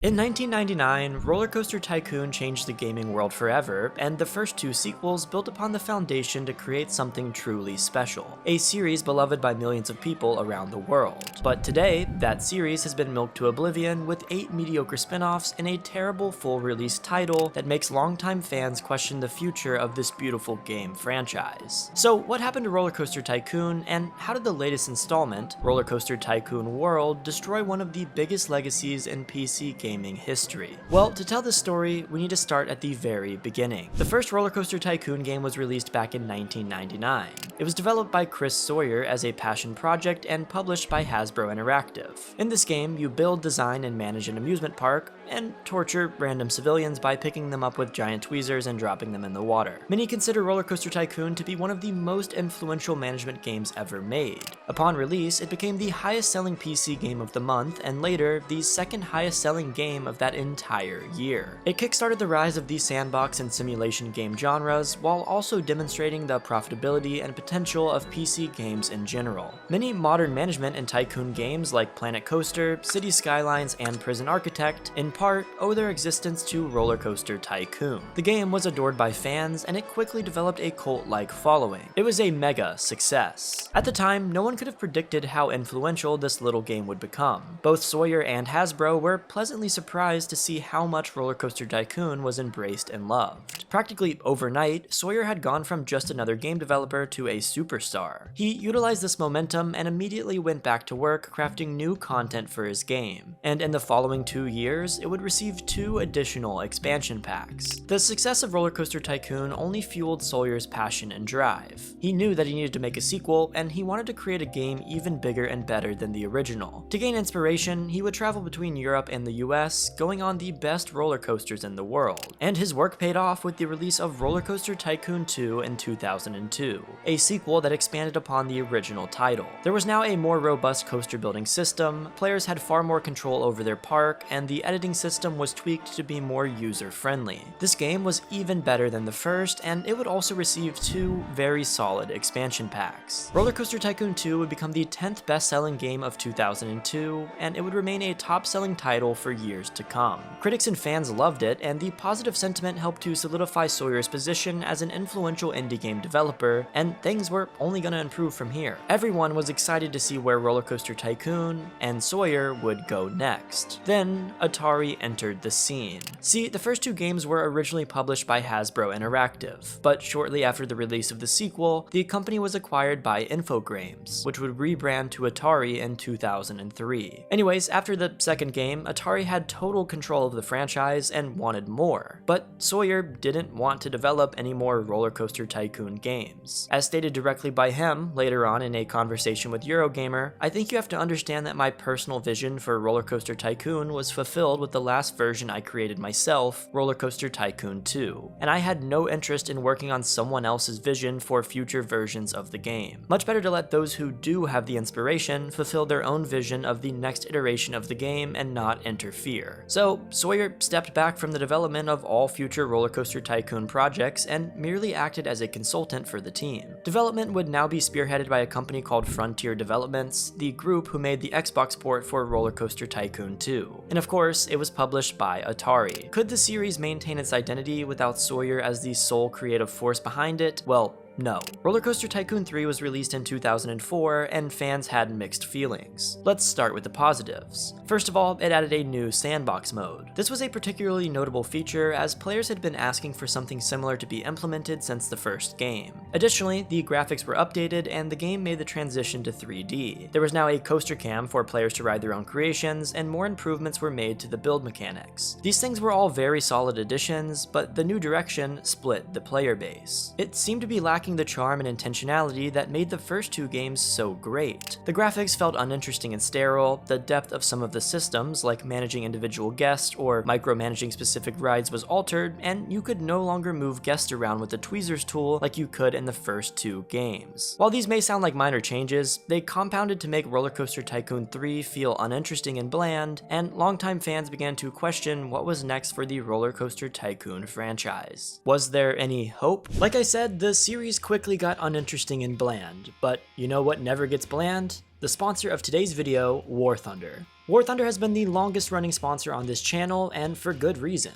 In 1999, Rollercoaster Tycoon changed the gaming world forever, and the first two sequels built upon the foundation to create something truly special, a series beloved by millions of people around the world. But today, that series has been milked to oblivion with 8 mediocre spin-offs and a terrible full-release title that makes longtime fans question the future of this beautiful game franchise. So what happened to Rollercoaster Tycoon, and how did the latest installment, Rollercoaster Tycoon World, destroy one of the biggest legacies in PC gaming history? Well, to tell this story, we need to start at the very beginning. The first Rollercoaster Tycoon game was released back in 1999. It was developed by Chris Sawyer as a passion project and published by Hasbro Interactive. In this game, you build, design, and manage an amusement park, and torture random civilians by picking them up with giant tweezers and dropping them in the water. Many consider Rollercoaster Tycoon to be one of the most influential management games ever made. Upon release, it became the highest-selling PC game of the month, and later, the second highest-selling game of that entire year. It kickstarted the rise of the sandbox and simulation game genres, while also demonstrating the profitability and potential of PC games in general. Many modern management and tycoon games like Planet Coaster, City Skylines, and Prison Architect, in part, owe their existence to Rollercoaster Tycoon. The game was adored by fans, and it quickly developed a cult-like following. It was a mega success. At the time, no one could have predicted how influential this little game would become. Both Sawyer and Hasbro were pleasantly surprised to see how much Rollercoaster Tycoon was embraced and loved. Practically overnight, Sawyer had gone from just another game developer to a superstar. He utilized this momentum and immediately went back to work crafting new content for his game. And in the following 2 years, it would receive 2 additional expansion packs. The success of Rollercoaster Tycoon only fueled Sawyer's passion and drive. He knew that he needed to make a sequel, and he wanted to create a game even bigger and better than the original. To gain inspiration, he would travel between Europe and the US, going on the best roller coasters in the world. And his work paid off with the release of Rollercoaster Tycoon 2 in 2002, a sequel that expanded upon the original title. There was now a more robust coaster building system, players had far more control over their park, and the editing system was tweaked to be more user-friendly. This game was even better than the first, and it would also receive 2 very solid expansion packs. Rollercoaster Tycoon 2 would become the 10th best-selling game of 2002, and it would remain a top-selling title for years to come. Critics and fans loved it, and the positive sentiment helped to solidify Sawyer's position as an influential indie game developer, and things were only going to improve from here. Everyone was excited to see where Rollercoaster Tycoon and Sawyer would go next. Then, Atari entered the scene. See, the first 2 games were originally published by Hasbro Interactive, but shortly after the release of the sequel, the company was acquired by Infogrames, which would rebrand to Atari in 2003. Anyways, after the second game, Atari had total control of the franchise and wanted more, but Sawyer didn't want to develop any more Rollercoaster Tycoon games. As stated directly by him later on in a conversation with Eurogamer, "I think you have to understand that my personal vision for Rollercoaster Tycoon was fulfilled with the last version I created myself, Rollercoaster Tycoon 2, and I had no interest in working on someone else's vision for future versions of the game. Much better to let those who do have the inspiration fulfill their own vision of the next iteration of the game and not interfere." So Sawyer stepped back from the development of all future Rollercoaster Tycoon projects and merely acted as a consultant for the team. Development would now be spearheaded by a company called Frontier Developments, the group who made the Xbox port for Rollercoaster Tycoon 2. And of course, it was published by Atari. Could the series maintain its identity without Sawyer as the sole creative force behind it? Well, no. Rollercoaster Tycoon 3 was released in 2004, and fans had mixed feelings. Let's start with the positives. First of all, it added a new sandbox mode. This was a particularly notable feature, as players had been asking for something similar to be implemented since the first game. Additionally, the graphics were updated, and the game made the transition to 3D. There was now a coaster cam for players to ride their own creations, and more improvements were made to the build mechanics. These things were all very solid additions, but the new direction split the player base. It seemed to be lacking the charm and intentionality that made the first 2 games so great. The graphics felt uninteresting and sterile, the depth of some of the systems, like managing individual guests or micromanaging specific rides, was altered, and you could no longer move guests around with the tweezers tool like you could in the first 2 games. While these may sound like minor changes, they compounded to make Rollercoaster Tycoon 3 feel uninteresting and bland, and longtime fans began to question what was next for the Rollercoaster Tycoon franchise. Was there any hope? Like I said, the series quickly got uninteresting and bland, but you know what never gets bland? The sponsor of today's video, War Thunder. War Thunder has been the longest running sponsor on this channel, and for good reason.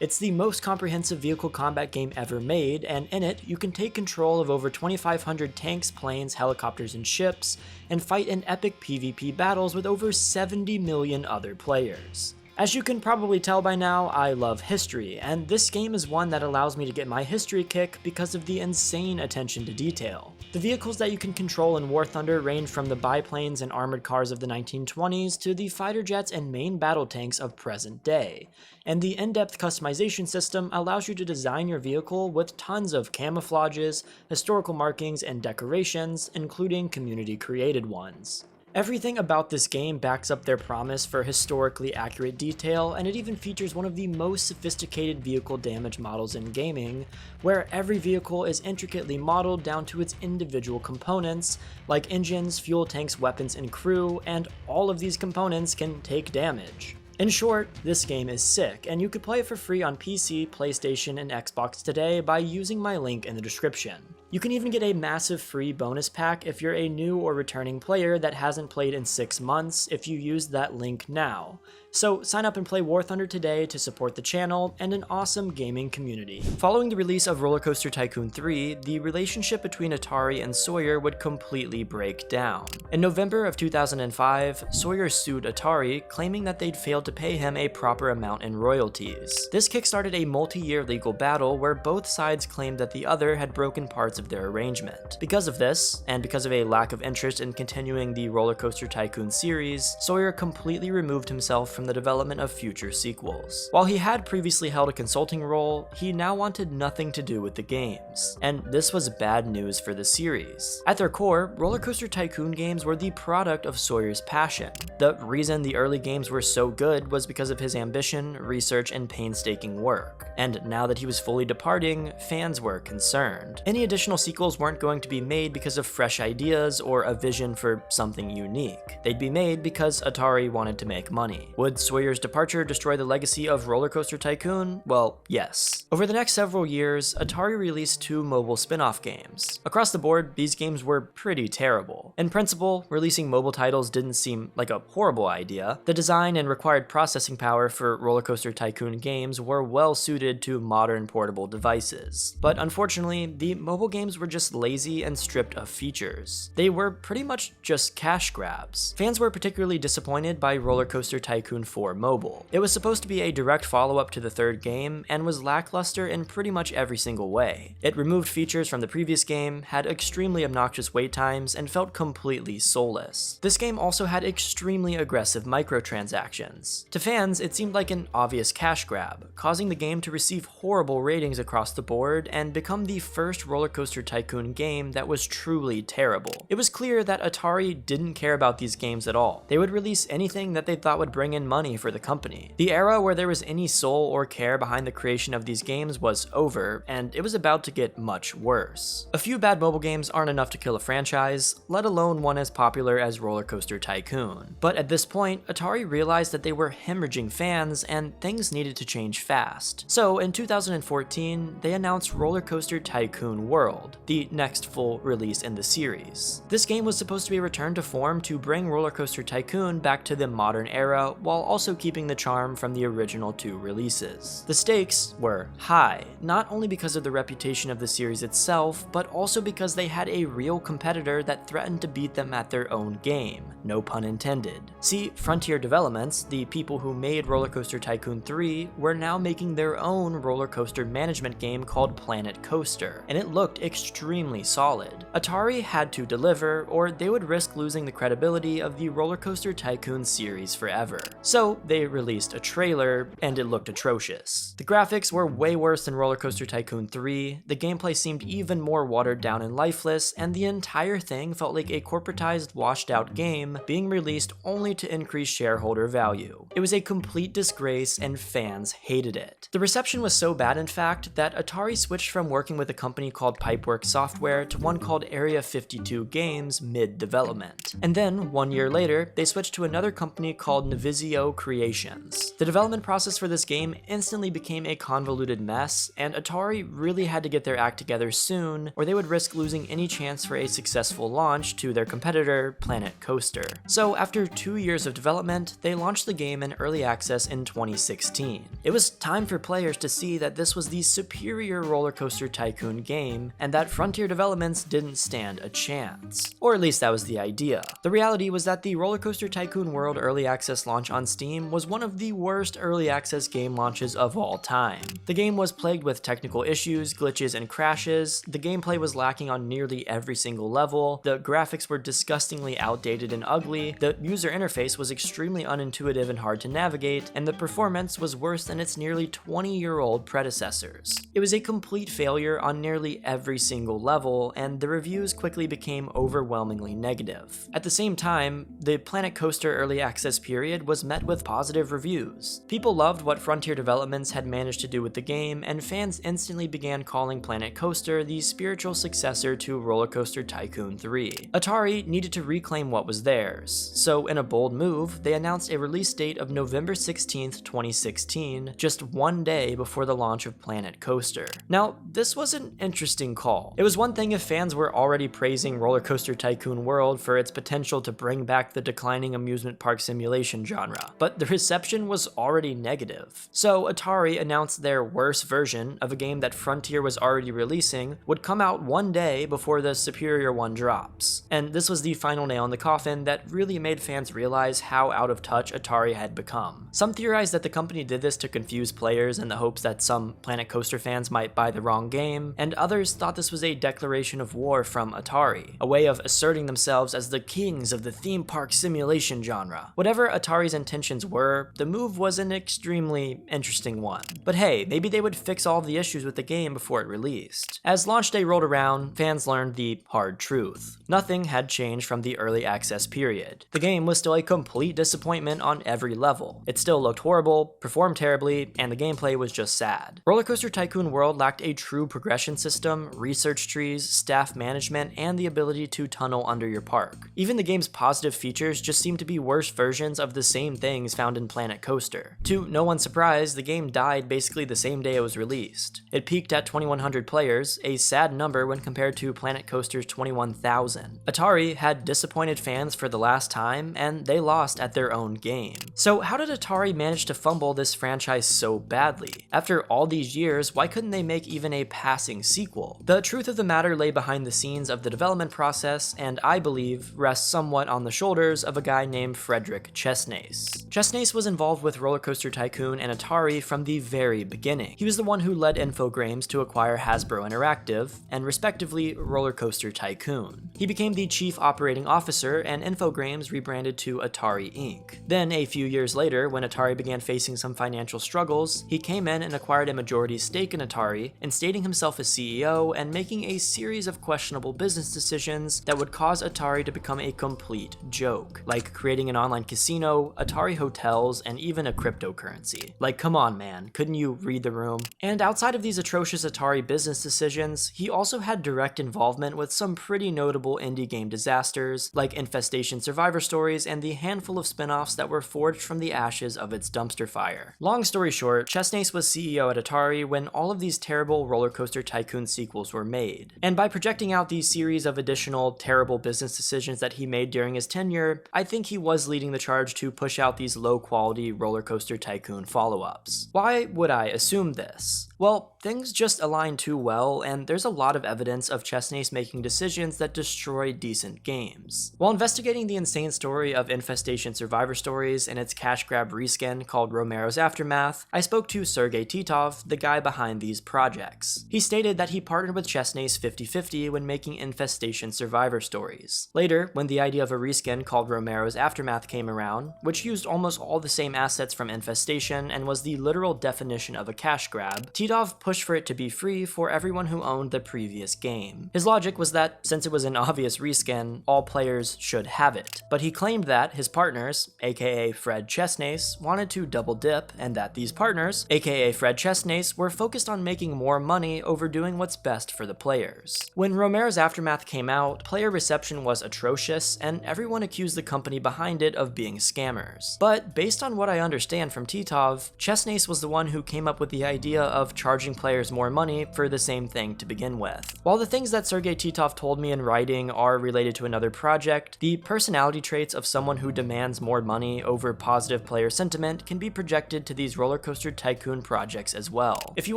It's the most comprehensive vehicle combat game ever made, and in it, you can take control of over 2,500 tanks, planes, helicopters, and ships, and fight in epic PvP battles with over 70 million other players. As you can probably tell by now, I love history, and this game is one that allows me to get my history kick because of the insane attention to detail. The vehicles that you can control in War Thunder range from the biplanes and armored cars of the 1920s to the fighter jets and main battle tanks of present day, and the in-depth customization system allows you to design your vehicle with tons of camouflages, historical markings, and decorations, including community-created ones. Everything about this game backs up their promise for historically accurate detail, and it even features one of the most sophisticated vehicle damage models in gaming, where every vehicle is intricately modeled down to its individual components, like engines, fuel tanks, weapons, and crew, and all of these components can take damage. In short, this game is sick, and you could play it for free on PC, PlayStation, and Xbox today by using my link in the description. You can even get a massive free bonus pack if you're a new or returning player that hasn't played in 6 months if you use that link now. So sign up and play War Thunder today to support the channel and an awesome gaming community. Following the release of Rollercoaster Tycoon 3, the relationship between Atari and Sawyer would completely break down. In November of 2005, Sawyer sued Atari, claiming that they'd failed to pay him a proper amount in royalties. This kickstarted a multi-year legal battle where both sides claimed that the other had broken parts of their arrangement. Because of this, and because of a lack of interest in continuing the Rollercoaster Tycoon series, Sawyer completely removed himself from the development of future sequels. While he had previously held a consulting role, he now wanted nothing to do with the games, and this was bad news for the series. At their core, Rollercoaster Tycoon games were the product of Sawyer's passion. The reason the early games were so good was because of his ambition, research, and painstaking work. And now that he was fully departing, fans were concerned. Any additional sequels weren't going to be made because of fresh ideas or a vision for something unique. They'd be made because Atari wanted to make money. Would Sawyer's departure destroy the legacy of Rollercoaster Tycoon? Well, yes. Over the next several years, Atari released 2 mobile spin-off games. Across the board, these games were pretty terrible. In principle, releasing mobile titles didn't seem like a horrible idea. The design and required processing power for Rollercoaster Tycoon games were well suited to modern portable devices. But unfortunately, the mobile games were just lazy and stripped of features. They were pretty much just cash grabs. Fans were particularly disappointed by Rollercoaster Tycoon 4 Mobile. It was supposed to be a direct follow-up to the third game, and was lackluster in pretty much every single way. It removed features from the previous game, had extremely obnoxious wait times, and felt completely soulless. This game also had extremely aggressive microtransactions. To fans, it seemed like an obvious cash grab, causing the game to receive horrible ratings across the board and become the first Rollercoaster Tycoon game that was truly terrible. It was clear that Atari didn't care about these games at all. They would release anything that they thought would bring in money for the company. The era where there was any soul or care behind the creation of these games was over, and it was about to get much worse. A few bad mobile games aren't enough to kill a franchise, let alone one as popular as Rollercoaster Tycoon. But at this point, Atari realized that they were hemorrhaging fans and things needed to change fast. So in 2014, they announced Rollercoaster Tycoon World, the next full release in the series. This game was supposed to be a return to form to bring Rollercoaster Tycoon back to the modern era while also keeping the charm from the original 2 releases. The stakes were high, not only because of the reputation of the series itself, but also because they had a real competitor that threatened to beat them at their own game. No pun intended. See, Frontier Developments, the people who made Rollercoaster Tycoon 3, were now making their own roller coaster management game called Planet Coaster, and it looked extremely solid. Atari had to deliver, or they would risk losing the credibility of the Rollercoaster Tycoon series forever. So they released a trailer, and it looked atrocious. The graphics were way worse than Rollercoaster Tycoon 3, the gameplay seemed even more watered down and lifeless, and the entire thing felt like a corporatized, washed out game being released only to increase shareholder value. It was a complete disgrace, and fans hated it. The reception was so bad, in fact, that Atari switched from working with a company called Pipeworks Software to one called Area 52 Games mid-development. And then, 1 year later, they switched to another company called Navision CEO Creations. The development process for this game instantly became a convoluted mess, and Atari really had to get their act together soon, or they would risk losing any chance for a successful launch to their competitor, Planet Coaster. So after 2 years of development, they launched the game in early access in 2016. It was time for players to see that this was the superior Rollercoaster Tycoon game, and that Frontier Developments didn't stand a chance. Or at least that was the idea. The reality was that the Rollercoaster Tycoon World early access launch on Steam was one of the worst early access game launches of all time. The game was plagued with technical issues, glitches, and crashes. The gameplay was lacking on nearly every single level. The graphics were disgustingly outdated and ugly. The user interface was extremely unintuitive and hard to navigate, and the performance was worse than its nearly 20-year-old predecessors. It was a complete failure on nearly every single level, and the reviews quickly became overwhelmingly negative. At the same time, the Planet Coaster early access period was met with positive reviews. People loved what Frontier Developments had managed to do with the game, and fans instantly began calling Planet Coaster the spiritual successor to Rollercoaster Tycoon 3. Atari needed to reclaim what was theirs, so in a bold move, they announced a release date of November 16th, 2016, just one day before the launch of Planet Coaster. Now, this was an interesting call. It was one thing if fans were already praising Rollercoaster Tycoon World for its potential to bring back the declining amusement park simulation genre, but the reception was already negative. So Atari announced their worst version of a game that Frontier was already releasing would come out one day before the superior one drops. And this was the final nail in the coffin that really made fans realize how out of touch Atari had become. Some theorized that the company did this to confuse players in the hopes that some Planet Coaster fans might buy the wrong game, and others thought this was a declaration of war from Atari, a way of asserting themselves as the kings of the theme park simulation genre. Whatever Atari's intentions were, the move was an extremely interesting one. But hey, maybe they would fix all of the issues with the game before it released. As launch day rolled around, fans learned the hard truth. Nothing had changed from the early access period. The game was still a complete disappointment on every level. It still looked horrible, performed terribly, and the gameplay was just sad. Rollercoaster Tycoon World lacked a true progression system, research trees, staff management, and the ability to tunnel under your park. Even the game's positive features just seemed to be worse versions of the same things found in Planet Coaster. To no one's surprise, the game died basically the same day it was released. It peaked at 2,100 players, a sad number when compared to Planet Coaster's 21,000. Atari had disappointed fans for the last time, and they lost at their own game. So how did Atari manage to fumble this franchise so badly? After all these years, why couldn't they make even a passing sequel? The truth of the matter lay behind the scenes of the development process, and I believe rests somewhat on the shoulders of a guy named Frederick Chesnace. Chesnace was involved with Rollercoaster Tycoon and Atari from the very beginning. He was the one who led Infogrames to acquire Hasbro Interactive, and respectively Rollercoaster Tycoon. He became the chief operating officer, and Infogrames rebranded to Atari Inc. Then, a few years later, when Atari began facing some financial struggles, he came in and acquired a majority stake in Atari, instating himself as CEO and making a series of questionable business decisions that would cause Atari to become a complete joke, like creating an online casino, Atari hotels, and even a cryptocurrency. Like, come on, man, couldn't you read the room? And outside of these atrocious Atari business decisions, he also had direct involvement with some pretty notable indie game disasters, like Infestation Survivor Stories and the handful of spin-offs that were forged from the ashes of its dumpster fire. Long story short, Chesnace was CEO at Atari when all of these terrible Rollercoaster Tycoon sequels were made. And by projecting out these series of additional terrible business decisions that he made during his tenure, I think he was leading the charge to push out these low-quality Rollercoaster Tycoon follow-ups. Why would I assume this? Well, things just align too well, and there's a lot of evidence of Chesnace making decisions that destroy decent games. While investigating the insane story of Infestation Survivor Stories and its cash grab reskin called Romero's Aftermath, I spoke to Sergei Titov, the guy behind these projects. He stated that he partnered with Chesnace 50-50 when making Infestation Survivor Stories. Later, when the idea of a reskin called Romero's Aftermath came around, which used almost all the same assets from Infestation and was the literal definition of a cash grab, Titov Titov pushed for it to be free for everyone who owned the previous game. His logic was that since it was an obvious reskin, all players should have it. But he claimed that his partners, aka Fred Chesnace, wanted to double dip, and that these partners, aka Fred Chesnace, were focused on making more money over doing what's best for the players. When Romero's Aftermath came out, player reception was atrocious, and everyone accused the company behind it of being scammers. But based on what I understand from Titov, Chesnace was the one who came up with the idea of charging players more money for the same thing to begin with. While the things that Sergei Titov told me in writing are related to another project, the personality traits of someone who demands more money over positive player sentiment can be projected to these Rollercoaster Tycoon projects as well. If you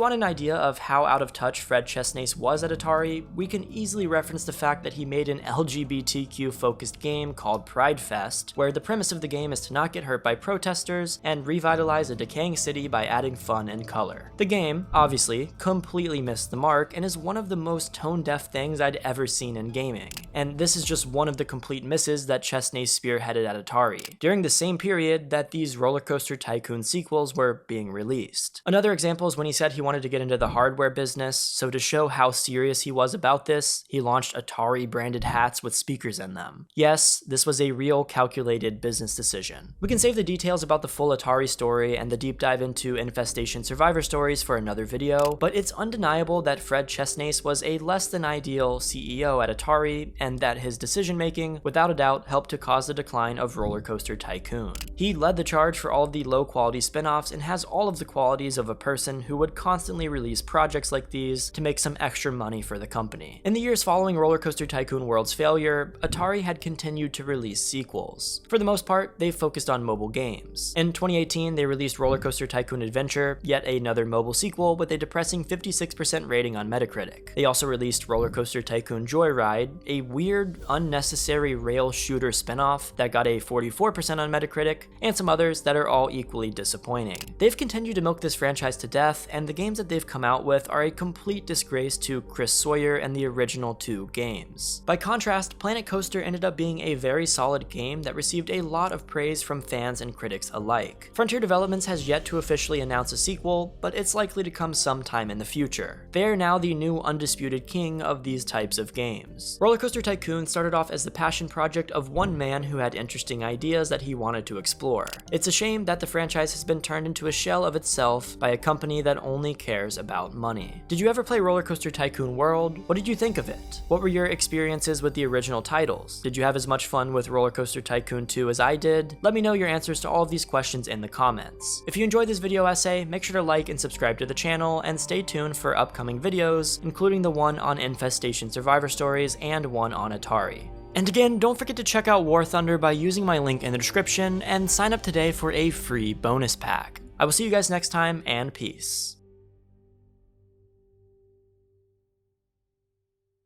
want an idea of how out of touch Fred Chesnace was at Atari, we can easily reference the fact that he made an LGBTQ focused game called Pride Fest, where the premise of the game is to not get hurt by protesters and revitalize a decaying city by adding fun and color. The game, obviously, completely missed the mark and is one of the most tone-deaf things I'd ever seen in gaming. And this is just one of the complete misses that Chesnace spearheaded at Atari, during the same period that these Rollercoaster Tycoon sequels were being released. Another example is when he said he wanted to get into the hardware business, so to show how serious he was about this, he launched Atari branded hats with speakers in them. Yes, this was a real calculated business decision. We can save the details about the full Atari story and the deep dive into Infestation survivor stories for another video, but it's undeniable that Fred Chesnace was a less than ideal CEO at Atari, and that his decision making, without a doubt, helped to cause the decline of Rollercoaster Tycoon. He led the charge for all of the low quality spin-offs and has all of the qualities of a person who would constantly release projects like these to make some extra money for the company. In the years following Rollercoaster Tycoon World's failure, Atari had continued to release sequels. For the most part, they focused on mobile games. In 2018, they released Rollercoaster Tycoon Adventure, yet another mobile sequel with a depressing 56% rating on Metacritic. They also released Rollercoaster Tycoon Joyride, a weird, unnecessary rail shooter spin-off that got a 44% on Metacritic, and some others that are all equally disappointing. They've continued to milk this franchise to death, and the games that they've come out with are a complete disgrace to Chris Sawyer and the original two games. By contrast, Planet Coaster ended up being a very solid game that received a lot of praise from fans and critics alike. Frontier Developments has yet to officially announce a sequel, but it's likely to come sometime in the future. They are now the new undisputed king of these types of games. Rollercoaster Tycoon started off as the passion project of one man who had interesting ideas that he wanted to explore. It's a shame that the franchise has been turned into a shell of itself by a company that only cares about money. Did you ever play Rollercoaster Tycoon World? What did you think of it? What were your experiences with the original titles? Did you have as much fun with Rollercoaster Tycoon 2 as I did? Let me know your answers to all of these questions in the comments. If you enjoyed this video essay, make sure to like and subscribe to the channel, and stay tuned for upcoming videos, including the one on Infestation survivor stories and one on Atari. And again, don't forget to check out War Thunder by using my link in the description, and sign up today for a free bonus pack. I will see you guys next time, and peace.